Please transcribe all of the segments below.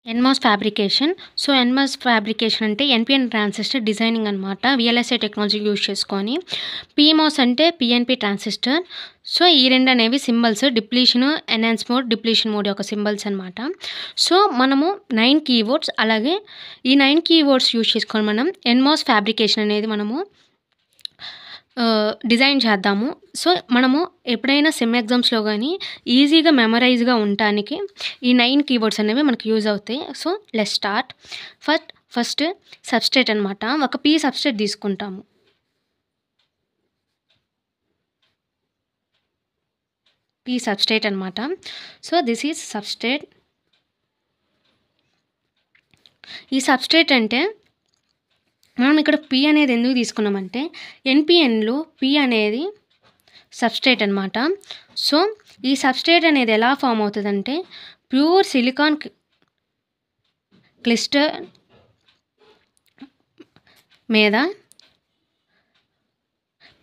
NMOS fabrication. NMOS fabrication అంటే NPN transistor designing అనమాట. VLSI technology use చేసుకొని. పీఎంఓస్ అంటే పీఎన్‌పీ ట్రాన్సిస్టర్. ఈ 2 అనేవి symbols depletion, enhance mode, depletion mode యొక్క సింబల్స్ అనమాట. మనము 9 కీవర్డ్స్ అలాగే ఈ 9 కీవర్డ్స్ యూజ్ చేసుకొని మనం ఎన్‌మాస్ ఫ్యాబ్రికేషన్ అనేది మనము డిజైన్ చేద్దాము. మనము ఎప్పుడైనా సెమ్ ఎగ్జామ్స్‌లో గానీ ఈజీగా మెమరైజ్‌గా ఉండటానికి ఈ 9 కీవర్డ్స్ అనేవి మనకు యూజ్ అవుతాయి. Let's start. ఫస్ట్ సబ్‌స్ట్రేట్ అనమాట. ఒక పీ సబ్‌స్ట్రేట్ తీసుకుంటాము. పీ సబ్‌స్ట్రేట్ అనమాట. This is substrate. ఈ సబ్‌స్ట్రేట్ అంటే మనం ఇక్కడ పీ అనేది ఎందుకు తీసుకున్నామంటే ఎన్‌పిఎన్‌లో పీ అనేది సబ్‌స్ట్రేట్ అనమాట. ఈ సబ్‌స్ట్రేట్ అనేది ఎలా ఫామ్ అవుతదంటే ప్యూర్ సిలికాన్ క్లిస్టర్ మీద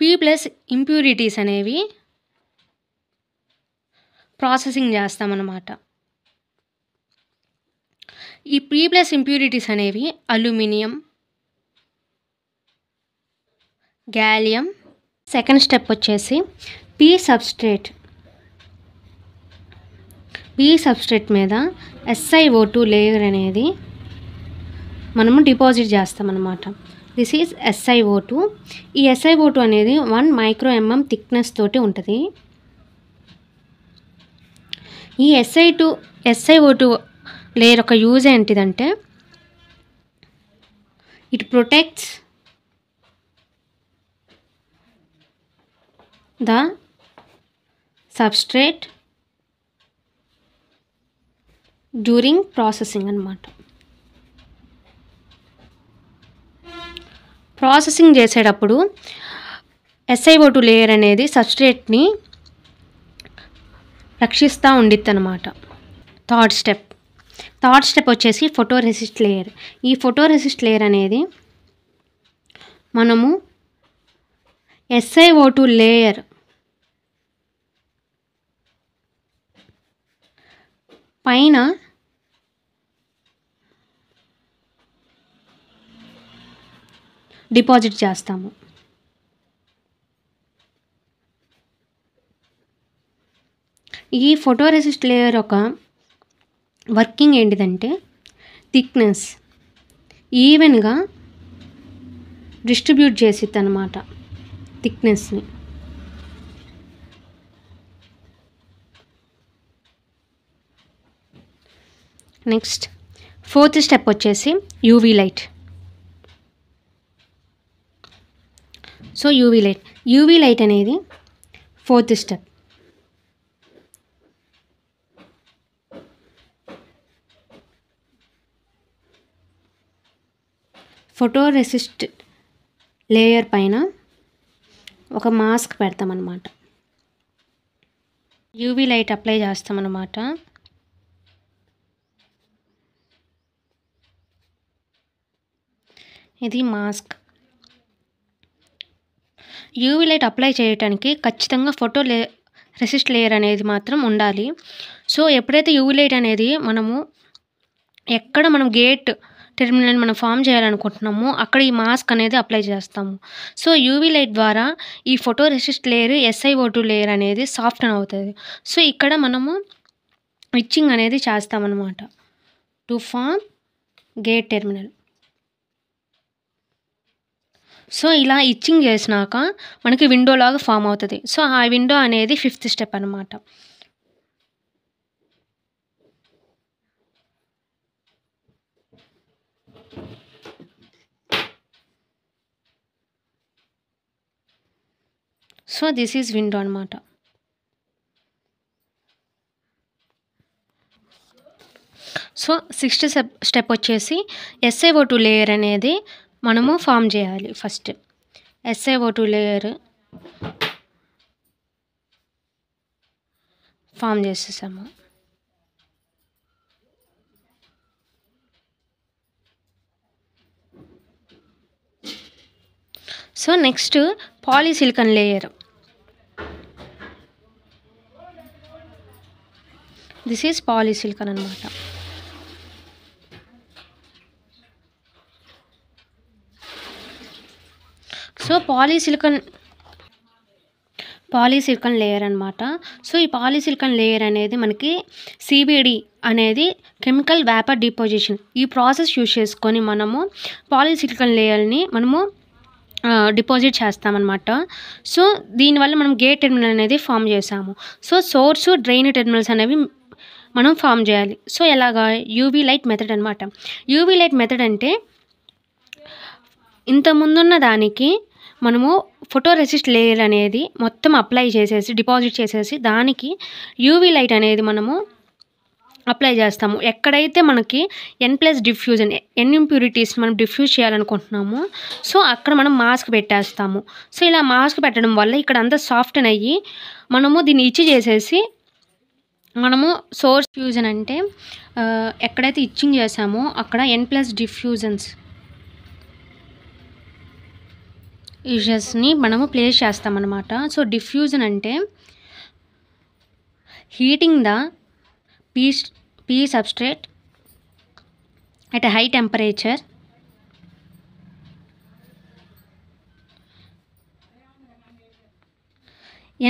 పీ ప్లస్ ఇంప్యూరిటీస్ అనేవి ప్రాసెసింగ్ చేస్తామన్నమాట. ఈ పీ ప్లస్ ఇంప్యూరిటీస్ అనేవి అల్యూమినియం, గ్యాలియం. సెకండ్ స్టెప్ వచ్చేసి పీ సబ్‌స్ట్రేట్ మీద SiO2 లేయర్ అనేది మనము డిపాజిట్ చేస్తామన్నమాట. This is SiO2. ఈ SiO2 అనేది 1 మైక్రో mm థిక్నెస్ తోటి ఉంటుంది. ఈ SiO2 లేయర్ యొక్క యూజ్ ఏంటిదంటే it protects the substrate during processing అనమాట. ప్రాసెసింగ్ చేసేటప్పుడు SiO2 లేయర్ అనేది సబ్‌స్ట్రేట్‌ని రక్షిస్తూ ఉండిద్దనమాట. థర్డ్ స్టెప్ వచ్చేసి ఫోటోరెసిస్ట్ లేయర్. ఈ ఫోటోరెసిస్ట్ లేయర్ అనేది మనము SiO2 లేయర్ పైన డిపాజిట్ చేస్తాము. ఈ ఫోటోరెసిస్ట్ లేయర్ యొక్క వర్కింగ్ ఏంటిదంటే థిక్నెస్ ఈవెన్‌గా డిస్ట్రిబ్యూట్ చేసిద్దనమాట థిక్నెస్‌ని. నెక్స్ట్ ఫోర్త్ స్టెప్ వచ్చేసి యూవీ లైట్. యూవీ లైట్ అనేది ఫోర్త్ స్టెప్. ఫోటోరెసిస్ట్ లేయర్ పైన ఒక మాస్క్ పెడతామన్నమాట. యూవీ లైట్ అప్లై చేస్తామన్నమాట. ఇది మాస్క్. యూవీ లైట్ అప్లై చేయడానికి ఖచ్చితంగా రెసిస్ట్ లేయర్ అనేది మాత్రం ఉండాలి. ఎప్పుడైతే యూవీ లైట్ అనేది ఎక్కడ మనం గేట్ టెర్మినల్ మనం ఫామ్ చేయాలనుకుంటున్నామో అక్కడ ఈ మాస్క్ అనేది అప్లై చేస్తాము. యూవీ లైట్ ద్వారా ఈ ఫోటోరెసిస్ట్ లేయర్ SiO2 లేయర్ అనేది సాఫ్టన్ అవుతుంది. ఇక్కడ మనము ఇచ్చింగ్ అనేది చేస్తామన్నమాట టు ఫామ్ గేట్ టెర్మినల్. ఇలా ఇచ్చింగ్ చేసినాక మనకి విండో లాగా ఫామ్ అవుతుంది. ఆ విండో అనేది ఫిఫ్త్ స్టెప్ అనమాట. దిస్ ఈజ్ విండో అనమాట. సిక్స్త్ స్టెప్ వచ్చేసి SiO2 లేయర్ అనేది మనము ఫామ్ చేయాలి. ఫస్ట్ SiO2 లేయర్ ఫామ్ చేసేసాము. Next polysilicon layer. This is polysilicon అనమాట. సో పాలీసిలికాన్ లేయర్ అనమాట. సో ఈ పాలీసిలికాన్ లేయర్ అనేది మనకి CVD అనేది కెమికల్ వేపర్ డిపోజిషన్ ఈ ప్రాసెస్ యూజ్ చేసుకొని మనము పాలీసిలికాన్ లేయర్ని మనము డిపాజిట్ చేస్తామన్నమాట. సో దీనివల్ల మనం గేట్ టెర్మినల్ అనేది ఫామ్ చేసాము. సో సోర్సు డ్రైన్ టెర్మినల్స్ అనేవి మనం ఫామ్ చేయాలి. సో ఎలాగా యూవీ లైట్ మెథడ్ అనమాట. యూవీ లైట్ మెథడ్ అంటే ఇంత ముందున్న దానికి మనము ఫోటో రెసిస్ట్ లేయర్ అనేది మొత్తం అప్లై చేసేసి డిపాజిట్ చేసేసి దానికి యూవీ లైట్ అనేది మనము అప్లై చేస్తాము. ఎక్కడైతే మనకి N+ డిఫ్యూజన్ ఇంప్యూరిటీస్ మనం డిఫ్యూజ్ చేయాలనుకుంటున్నాము సో అక్కడ మనం మాస్క్ పెట్టేస్తాము. సో ఇలా మాస్క్ పెట్టడం వల్ల ఇక్కడ అంతా సాఫ్ట్న్ అయ్యి మనము దీన్ని ఇచ్చి చేసేసి మనము సోర్స్ ఫ్యూజన్ అంటే ఎక్కడైతే ఇచ్చింగ్ చేసామో అక్కడ N+ డిఫ్యూజన్స్ యూజెస్ని మనము ప్లేస్ చేస్తామన్నమాట. సో డిఫ్యూజన్ అంటే heating the P substrate at a high temperature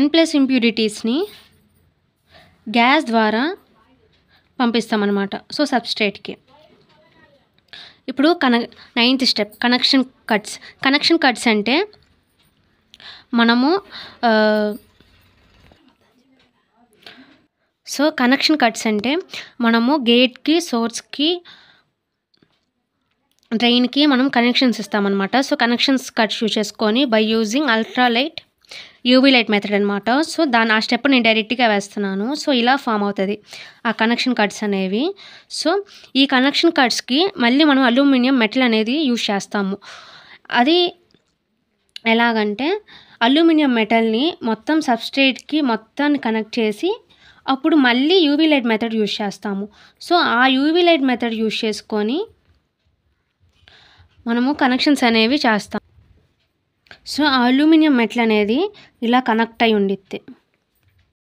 N+ ఇంప్యూరిటీస్ని గ్యాస్ ద్వారా పంపిస్తామన్నమాట. సో సబ్స్ట్రేట్కి. ఇప్పుడు 9th స్టెప్ కనెక్షన్ కట్స్ అంటే మనము కనెక్షన్ కట్స్ అంటే మనము గేట్కి సోర్స్కి డ్రైన్కి మనం కనెక్షన్స్ ఇస్తామన్నమాట. సో కనెక్షన్స్ కట్స్ యూజ్ చేసుకొని by using ultralight UV light method అనమాట. సో ఆ స్టెప్ నేను డైరెక్ట్గా వేస్తున్నాను. సో ఇలా ఫామ్ అవుతుంది ఆ కనెక్షన్ కట్స్ అనేవి. సో ఈ కనెక్షన్ కట్స్కి మళ్ళీ మనం అల్యూమినియం మెటల్ అనేది యూజ్ చేస్తాము. అది ఎలాగంటే అల్యూమినియం మెటల్ని మొత్తం సబ్స్ట్రేట్కి మొత్తాన్ని కనెక్ట్ చేసి అప్పుడు మళ్ళీ యూవీ లైట్ మెథడ్ యూజ్ చేస్తాము. సో ఆ యూవీ లైట్ మెథడ్ యూజ్ చేసుకొని మనము కనెక్షన్స్ అనేవి చేస్తాం. సో ఆ అల్యూమినియం మెటల్ అనేది ఇలా కనెక్ట్ అయి ఉండిద్ది.